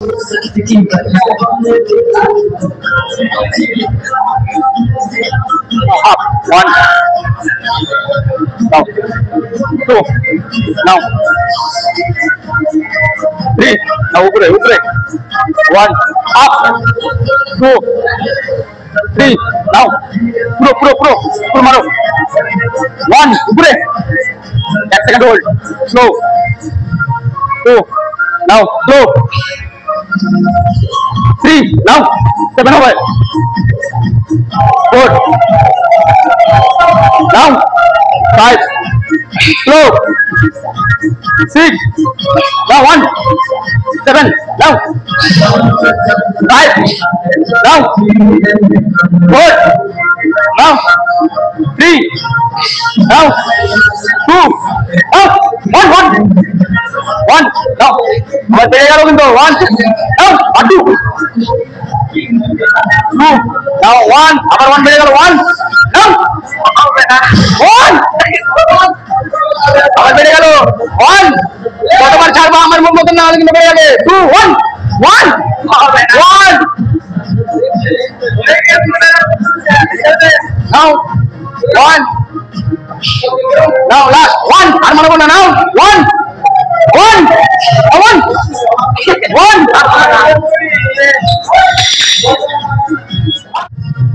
Up. One. Now. Two. Now. Three. Now upre. One. Up. Two. Three. Now. Pro. Maro. One. Upre. 1 second hold. Slow. Two. Now. Slow. Three. Now. 7 over. Four. Now. 5. Slow. 6. Now 1. 7. Now. 5. Now. 4. Now. 3. Now. 2. Now. 1. Now. Abar pere gelo kintu 1. Now. 2. 2. Now 1. Abar 1 pere gelo 1. Now. 1. আবার বেড়ে গেল 1 কতবার ছাড়বো আমার মুখ মতন না হলে কিন্তু বেড়ে যাবে 2 1 1 নাও 1 নাও লাস্ট 1 আর মারবো না নাও 1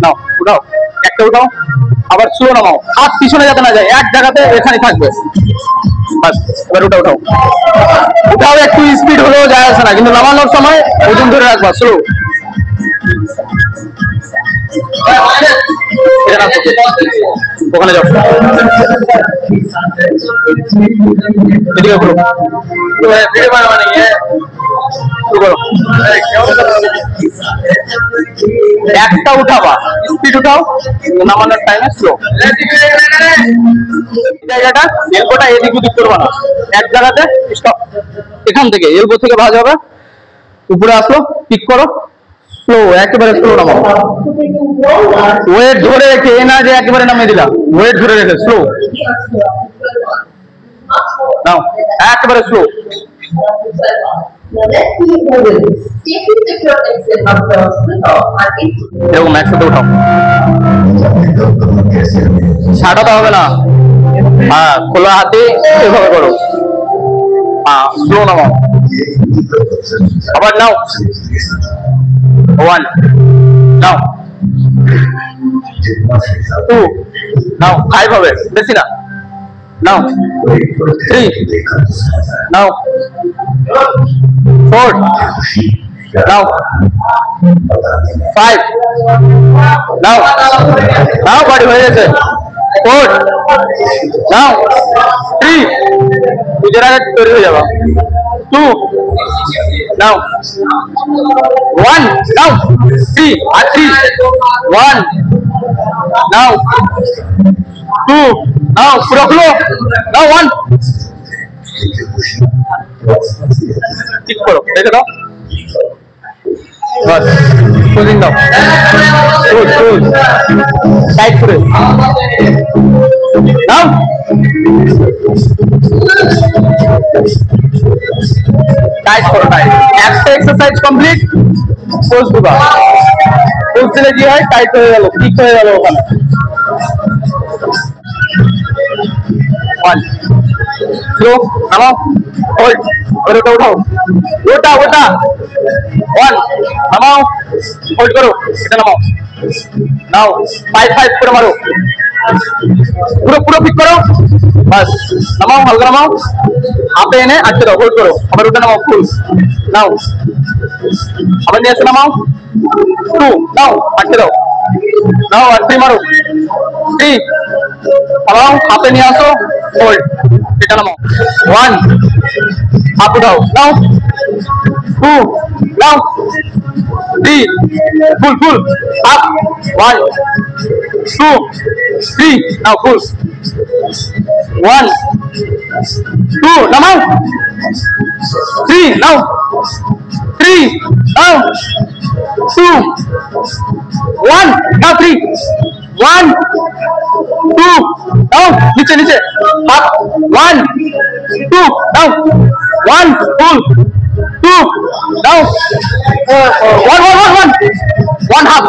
নাও উঠাও একটা উঠাও আবার স্লো নামাও হাত পিছনে যাতে না যায় এক জায়গাতে এখানে থাকবে বাস এবার উঠাও একটু স্পিড হলেও যায় আসে না কিন্তু নামানোর সময় ওজন ধরে রাখবা স্লো ওখানে যাও এদিকে করো একটা উঠাবা স্পিড উঠাও নামানোর টাইমে স্লো জায়গাটা এলবোটা এদিক ওদিক করবা না এক জায়গাতে স্টপ এখান থেকে এলবো থেকে ভাঁজ হবে উপরে আসলো পিক করো স্লো একেবারে স্লো নামাও ওয়েট ধরে রেখে এ না যে একেবারে নামিয়ে দিলাম ওয়েট ধরে রেখে স্লো নাও একেবারে স্লো এরকম একসাথে উঠাও ছাড়াতে হবে না হ্যাঁ খোলা হাতে এভাবে করো হ্যাঁ স্লো নামাও আবার নাও 1 নাও 2 নাও 5 হবে বেশি না নাও 3 নাও 4 নাও 5 নাও নাও বাড়ি হয়ে গেছে 4 নাও 3 দুজের আগে তৈরি হয়ে যাবা 2 নাও 1 নাও 3 আর 3 1 নাও 2 নাও পুরো ফ্লো নাও 1 ঠিক করো দেখে দাও बस पुलिंग दाओ गुड टाइट करे नाउ टाइट करो टाइट একটা এক্সারসাইজ কমপ্লিট পোজ দিবা পোজ দিলে কি হয় টাইট হয়ে গেল ঠিক হয়ে গেল ওখানে 1 স্লো নাও হোল্ড और उठाओ उठा 1 नमाओ होल्ड करो इधर नमाओ नाउ 5 पूरा मारो पूरा पिक करो बस नमाओ हल्का नमाओ आप इन्हें अच्छे दो होल्ड करो अब उठा नमाओ फुल नाउ अब नीचे नमाओ 2 नाउ अच्छे दो नाउ 3 मारो 3 नमाओ आप नहीं आसो होल्ड इधर नमाओ 1 आप उठाओ now 2 now 3 full up 1 2 3 now full 1 2 now 3 now 3 now 2 1 now 3 1 2 now नीचे up 1 2 now 1 full 2 down 1 half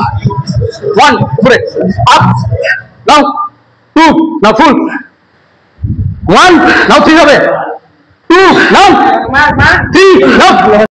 1 উপরে up down 2 now full 1 now 3 হবে 2 now 3 now